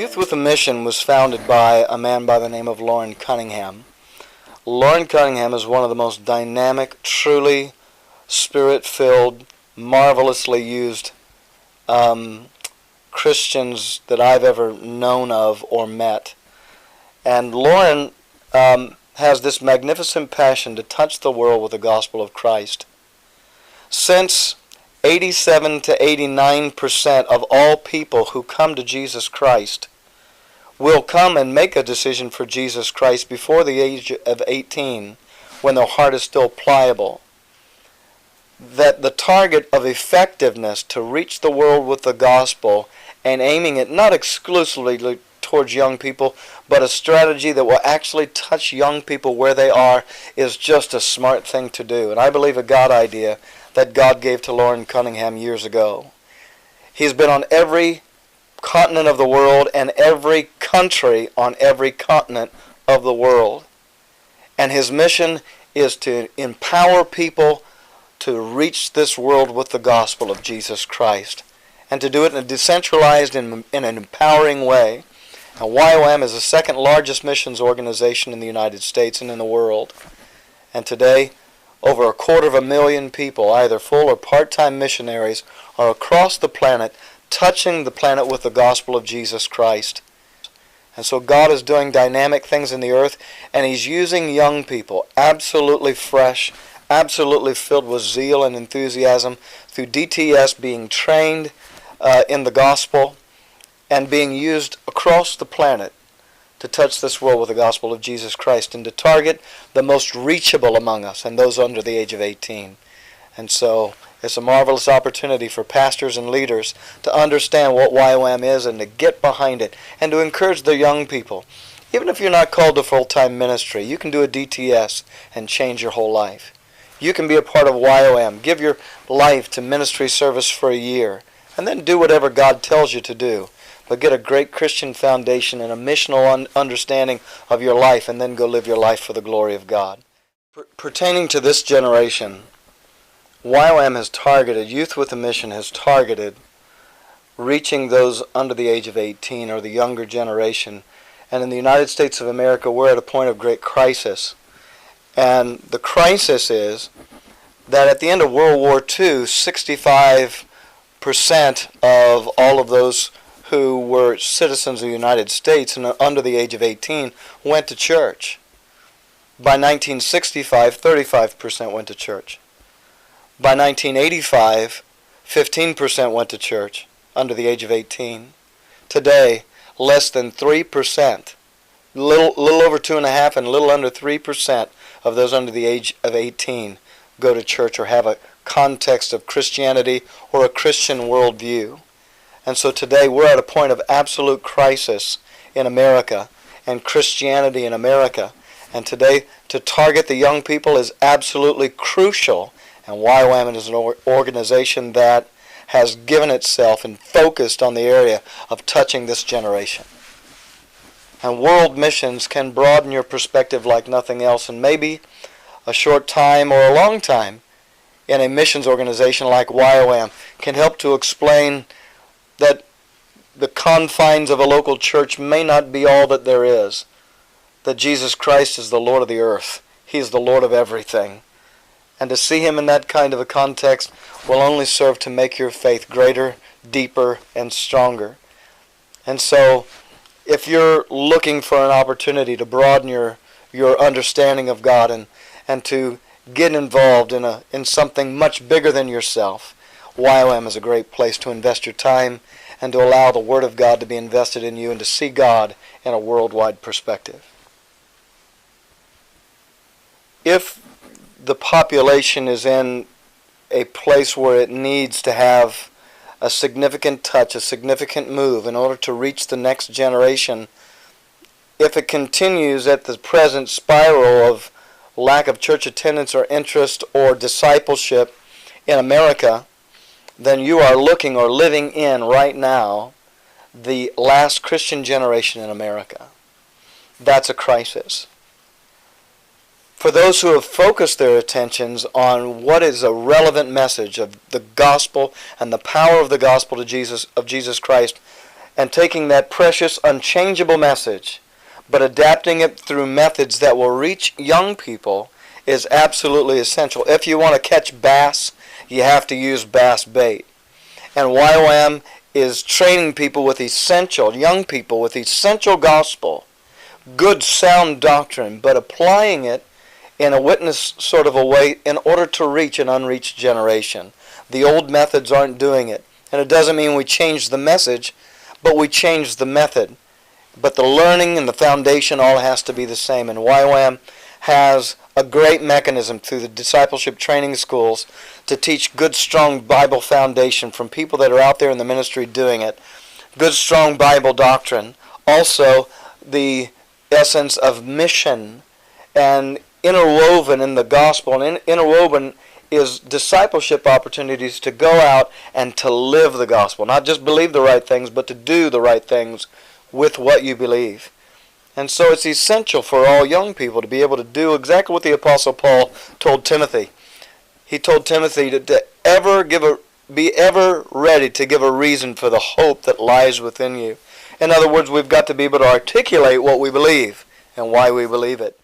Youth with a Mission was founded by a man by the name of Loren Cunningham. Loren Cunningham is one of the most dynamic, truly spirit-filled, marvelously used Christians that I've ever known of or met. And Loren has this magnificent passion to touch the world with the gospel of Christ. Since 87 to 89% of all people who come to Jesus Christ will come and make a decision for Jesus Christ before the age of 18, when their heart is still pliable. That the target of effectiveness to reach the world with the gospel and aiming it not exclusively towards young people, but a strategy that will actually touch young people where they are, is just a smart thing to do. And I believe a God idea that God gave to Loren Cunningham years ago. He's been on every continent of the world and every country on every continent of the world. And his mission is to empower people to reach this world with the gospel of Jesus Christ, and to do it in a decentralized and in an empowering way. Now, YWAM is the second largest missions organization in the United States and in the world. And today, over 250,000 people, either full or part-time missionaries, are across the planet touching the planet with the gospel of Jesus Christ. And so God is doing dynamic things in the earth, and He's using young people, absolutely fresh, absolutely filled with zeal and enthusiasm, through DTS being trained in the gospel and being used across the planet to touch this world with the gospel of Jesus Christ and to target the most reachable among us and those under the age of 18. And so it's a marvelous opportunity for pastors and leaders to understand what YWAM is and to get behind it and to encourage the young people. Even if you're not called to full-time ministry, you can do a DTS and change your whole life. You can be a part of YWAM. Give your life to ministry service for a year and then do whatever God tells you to do. But get a great Christian foundation and a missional understanding of your life, and then go live your life for the glory of God. Pertaining to this generation, YWAM has targeted, Youth with a Mission has targeted reaching those under the age of 18 or the younger generation. And in the United States of America, we're at a point of great crisis. And the crisis is that at the end of World War II, 65% of all of those who were citizens of the United States and under the age of 18 went to church. By 1965, 35% went to church. By 1985, 15% went to church under the age of 18. Today, less than 3%, little over 2.5% and a little under 3% of those under the age of 18 go to church or have a context of Christianity or a Christian worldview. And so today we're at a point of absolute crisis in America and Christianity in America. And today to target the young people is absolutely crucial. And YWAM is an organization that has given itself and focused on the area of touching this generation. And world missions can broaden your perspective like nothing else. And maybe a short time or a long time in a missions organization like YWAM can help to explain that the confines of a local church may not be all that there is. That Jesus Christ is the Lord of the earth. He is the Lord of everything. And to see Him in that kind of a context will only serve to make your faith greater, deeper, and stronger. And so, if you're looking for an opportunity to broaden your understanding of God and to get involved in something much bigger than yourself, YWAM is a great place to invest your time and to allow the Word of God to be invested in you and to see God in a worldwide perspective. If the population is in a place where it needs to have a significant touch, a significant move in order to reach the next generation, if it continues at the present spiral of lack of church attendance or interest or discipleship in America, then you are looking or living in right now the last Christian generation in America. That's a crisis. For those who have focused their attentions on what is a relevant message of the gospel and the power of the gospel of Jesus Christ, and taking that precious, unchangeable message, but adapting it through methods that will reach young people is absolutely essential. If you want to catch bass, you have to use bass bait. And YWAM is training people with essential, young people with essential gospel, good sound doctrine, but applying it in a witness sort of a way in order to reach an unreached generation. The old methods aren't doing it. And it doesn't mean we change the message, but we change the method. But the learning and the foundation all has to be the same. And YWAM has a great mechanism through the discipleship training schools to teach good, strong Bible foundation from people that are out there in the ministry doing it. Good, strong Bible doctrine. Also, the essence of mission, and interwoven in the gospel, and interwoven is discipleship opportunities to go out and to live the gospel. Not just believe the right things, but to do the right things with what you believe. And so it's essential for all young people to be able to do exactly what the Apostle Paul told Timothy. He told Timothy to be ever ready to give a reason for the hope that lies within you. In other words, we've got to be able to articulate what we believe and why we believe it.